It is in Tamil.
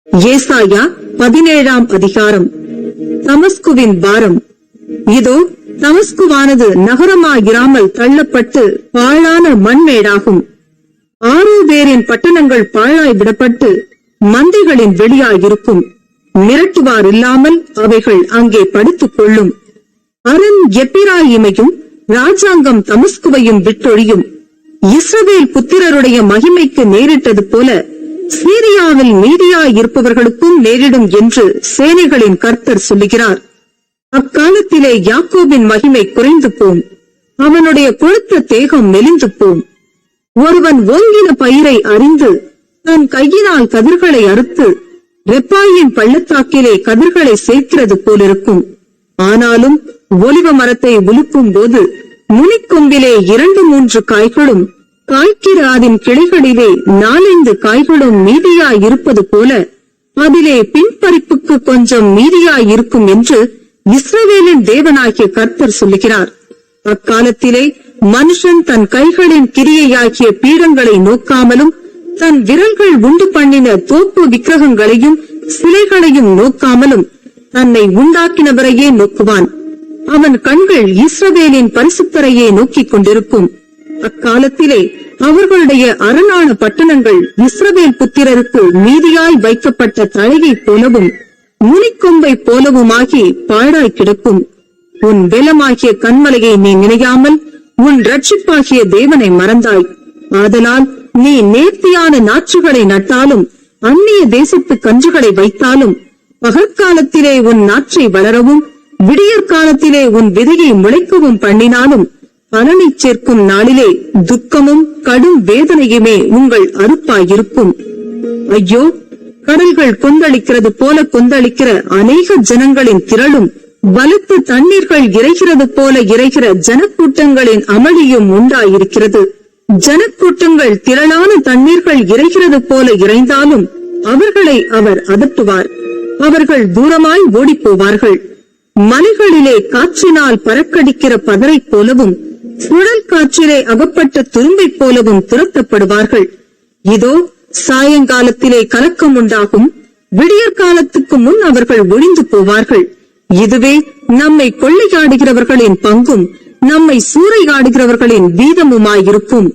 ஏசாயா 17ஆம் அதிகாரம். தமஸ்குவின் பாரம். இதோ தமஸ்குவானது நகரமாயிராமல் தள்ளப்பட்டு பாழான மண்மேடாகும். ஆரோவேரின் பட்டணங்கள் பாழாய் விடப்பட்டு மந்தைகளின் வெளியாயிருக்கும். மிரட்டுவார் இல்லாமல் அவைகள் அங்கே படுத்துக் கொள்ளும். அரண் எப்பிராயிமையும் ராஜாங்கம் தமஸ்குவையும் விட்டொழியும். இஸ்ரவேல் புத்திரருடைய மகிமைக்கு நேரிட்டது போல சீரியாவில் மீதியாயிருப்பவர்களுக்கும் நேரிடும் என்று சேனைகளின் கர்த்தர் சொல்லுகிறார். அக்காலத்திலே யாக்கோபின் மகிமை குறைந்து போம், அவனுடைய கொழுத்த தேகம் மெலிந்து போம். ஒருவன் ஓங்கின பயிரை அறிந்து தன் கையினால் கதிர்களை அறுத்து ரெப்பாயின் பள்ளத்தாக்கிலே கதிர்களை சேர்க்கிறது போலிருக்கும். ஆனாலும் ஒலிவ மரத்தை உலுக்கும் போது முனிக்கொம்பிலே 2-3 காய்களும் காய்க்கிற அதன் கிளைகளிலே 4-5 காய்களும் மீதியாயிருப்பது போல அதிலே பின்பறிப்புக்கு கொஞ்சம் மீதியாயிருக்கும் என்று இஸ்ரவேலின் தேவனாகிய கர்த்தர் சொல்லுகிறார். அக்காலத்திலே மனுஷன் தன் கைகளின் கிரியையாகிய பீடங்களை நோக்காமலும் தன் விரல்கள் உண்டு பண்ணின தோப்பு விக்கிரகங்களையும் சிலைகளையும் நோக்காமலும் தன்னை உண்டாக்கினவரையே நோக்குவான். அவன் கண்கள் இஸ்ரவேலின் பரிசுத்தரையே நோக்கிக் கொண்டிருக்கும். அக்காலத்திலே அவர்களுடைய அரணான பட்டணங்கள் இஸ்ரவேல் புத்திரருக்கு மீதியாய் வைக்கப்பட்ட தலையை போலவும் முனிக்கொம்பை போலவுமாகி பாழாய் கிடக்கும். உன் பெலமாகிய கண்மலையை நீ நினையாமல் உன் இரட்சிப்பாகிய தேவனை மறந்தாய். ஆதலால் நீ நேர்த்தியான நாற்றுகளை நட்டாலும் அந்நிய தேசத்து கன்றுகளை வைத்தாலும் பகற்காலத்திலே உன் நாற்றை வளரவும் விடியற்காலத்திலே உன் விதையை முளைக்கவும் பண்ணினாலும் பலனை சேர்க்கும் நாளிலே துக்கமும் கடும் வேதனையுமே உங்கள் அறுப்பாயிருக்கும். ஐயோ, கடல்கள் கொந்தளிக்கிறது போல கொந்தளிக்கிற அநேக ஜனங்களின் திரளும் பலத்த தண்ணீர்கள் இறைகிறது போல இறைகிற ஜனக்கூட்டங்களின் அமளியும் உண்டாயிருக்கிறது. ஜனக்கூட்டங்கள் திரளான தண்ணீர்கள் இறைகிறது போல இறைந்தாலும் அவர்களை அவர் அதட்டுவார். அவர்கள் தூரமாய் ஓடிப்போவார்கள். மலைகளிலே காற்றினால் பறக்கடிக்கிற பதரை போலவும் சுழல் காற்றிலே அகப்பட்ட துரும்பை போலவும் துரத்தப்படுவார்கள். இதோ சாயங்காலத்திலே கலக்கம் உண்டாகும், விடியற்காலத்துக்கு முன் அவர்கள் ஒளிந்து போவார்கள். இதுவே நம்மை கொள்ளையாடுகிறவர்களின் பங்கும் நம்மை சூறையாடுகிறவர்களின் வீதமுமாயிருக்கும்.